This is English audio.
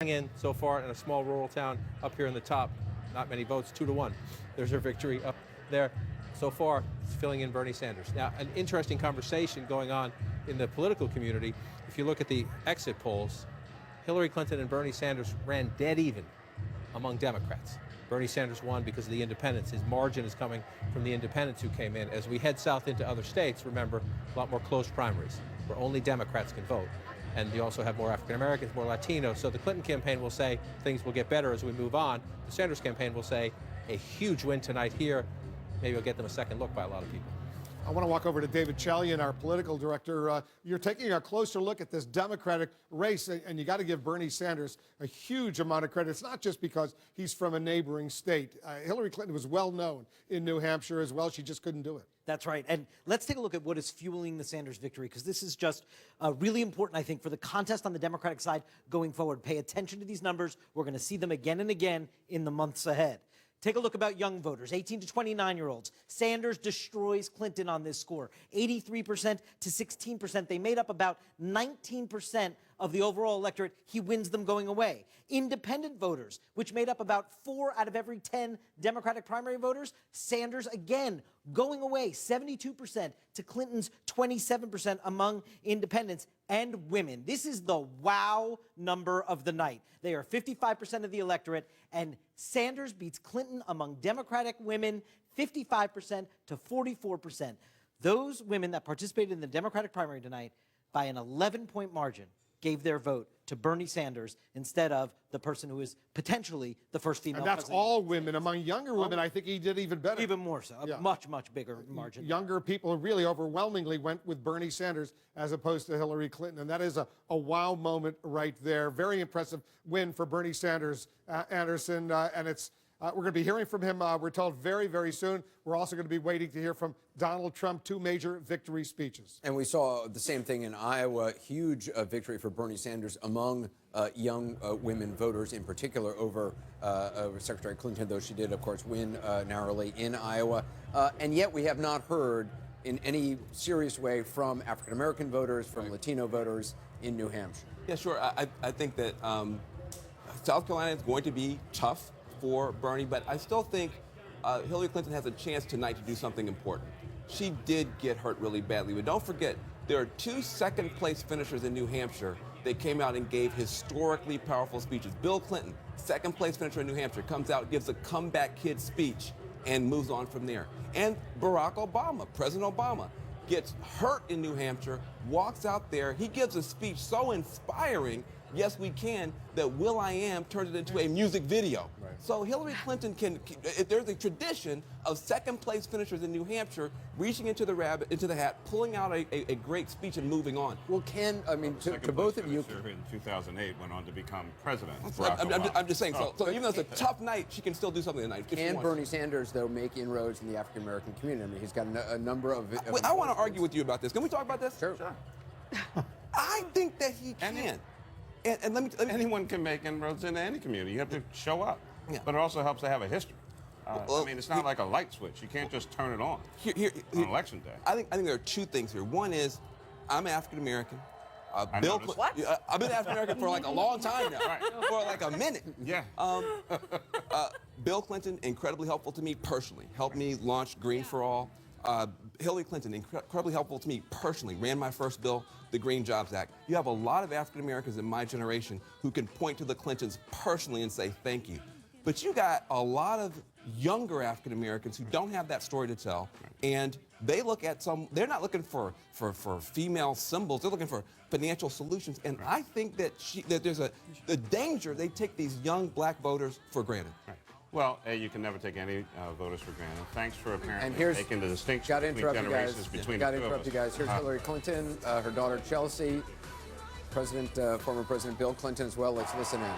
filling in so far in a small rural town up here in the top. Not many votes, 2-1. There's her victory up there. So far, it's filling in Bernie Sanders. Now, an interesting conversation going on in the political community. If you look at the exit polls, Hillary Clinton and Bernie Sanders ran dead even among Democrats. Bernie Sanders won because of the independents. His margin is coming from the independents who came in. As we head south into other states, remember, a lot more closed primaries where only Democrats can vote. And you also have more African Americans, more Latinos. So the Clinton campaign will say things will get better as we move on. The Sanders campaign will say a huge win tonight here. Maybe it'll get them a second look by a lot of people. I want to walk over to David Chalian, our political director. You're taking a closer look at this Democratic race, and you got to give Bernie Sanders a huge amount of credit. It's not just because he's from a neighboring state. Hillary Clinton was well known in New Hampshire as well. She just couldn't do it. That's right. And let's take a look at what is fueling the Sanders victory, because this is just really important, I think, for the contest on the Democratic side going forward. Pay attention to these numbers. We're going to see them again and again in the months ahead. Take a look about young voters, 18 to 29-year-olds. Sanders destroys Clinton on this score, 83% to 16%. They made up about 19% of the overall electorate. He wins them going away. Independent voters, which made up about 4 out of every 10 Democratic primary voters, Sanders again going away, 72% to Clinton's 27% among independents and women. This is the wow number of the night. They are 55% of the electorate, and Sanders beats Clinton among Democratic women 55% to 44%. Those women that participated in the Democratic primary tonight by an 11-point margin gave their vote to Bernie Sanders instead of the person who is potentially the first female And that's president. all women. Among younger women, I think he did even better. Even more so. A much, much bigger margin. Younger people really overwhelmingly went with Bernie Sanders as opposed to Hillary Clinton. And that is a wow moment right there. Very impressive win for Bernie Sanders, Anderson. And it's we're going to be hearing from him, we're told, very, very soon. We're also going to be waiting to hear from Donald Trump, 2 major victory speeches. And we saw the same thing in Iowa, huge victory for Bernie Sanders among young women voters, in particular over Secretary Clinton, though she did, of course, win narrowly in Iowa. And yet we have not heard in any serious way from African-American voters, from Latino voters in New Hampshire. Yeah, sure. I think that South Carolina is going to be tough for Bernie, but I still think Hillary Clinton has a chance tonight to do something important. She did get hurt really badly, but don't forget, there are 2 second-place finishers in New Hampshire that came out and gave historically powerful speeches. Bill Clinton, second-place finisher in New Hampshire, comes out, gives a comeback kid speech, and moves on from there. And Barack Obama, President Obama, gets hurt in New Hampshire, walks out there, he gives a speech so inspiring, yes, we can, that Will.I.Am turns it into a music video. Right. So Hillary Clinton there's a tradition of second-place finishers in New Hampshire reaching into the hat, pulling out a great speech and moving on. Well, to both of you, in 2008 went on to become president. I'm just saying, so even though it's a tough night, she can still do something tonight. Can Bernie Sanders, though, make inroads in the African-American community? I mean, he's got a number of... I want to argue with you about this. Can we talk about this? Sure. I think that he can. And let me anyone can make inroads into any community. You have to show up. Yeah. But it also helps to have a history. I mean, it's not like a light switch. You can't just turn it on on election day. I think there are 2 things here. One is, I'm African American. What? I've been African American for like a long time now, right. For like a minute. Yeah. Bill Clinton, incredibly helpful to me personally. Helped me launch Green for All. Hillary Clinton, incredibly helpful to me personally, ran my first bill, the Green Jobs Act. You have a lot of African Americans in my generation who can point to the Clintons personally and say thank you. But you got a lot of younger African Americans who don't have that story to tell, and they look at they're not looking for female symbols, they're looking for financial solutions. And I think that there's the danger they take these young black voters for granted. Right. Well, you can never take any voters for granted. Thanks for apparently making the distinction got to between interrupt generations you guys. between Got the to two interrupt of you us. guys. Here's Hillary Clinton, her daughter Chelsea, former President Bill Clinton as well. Let's listen in.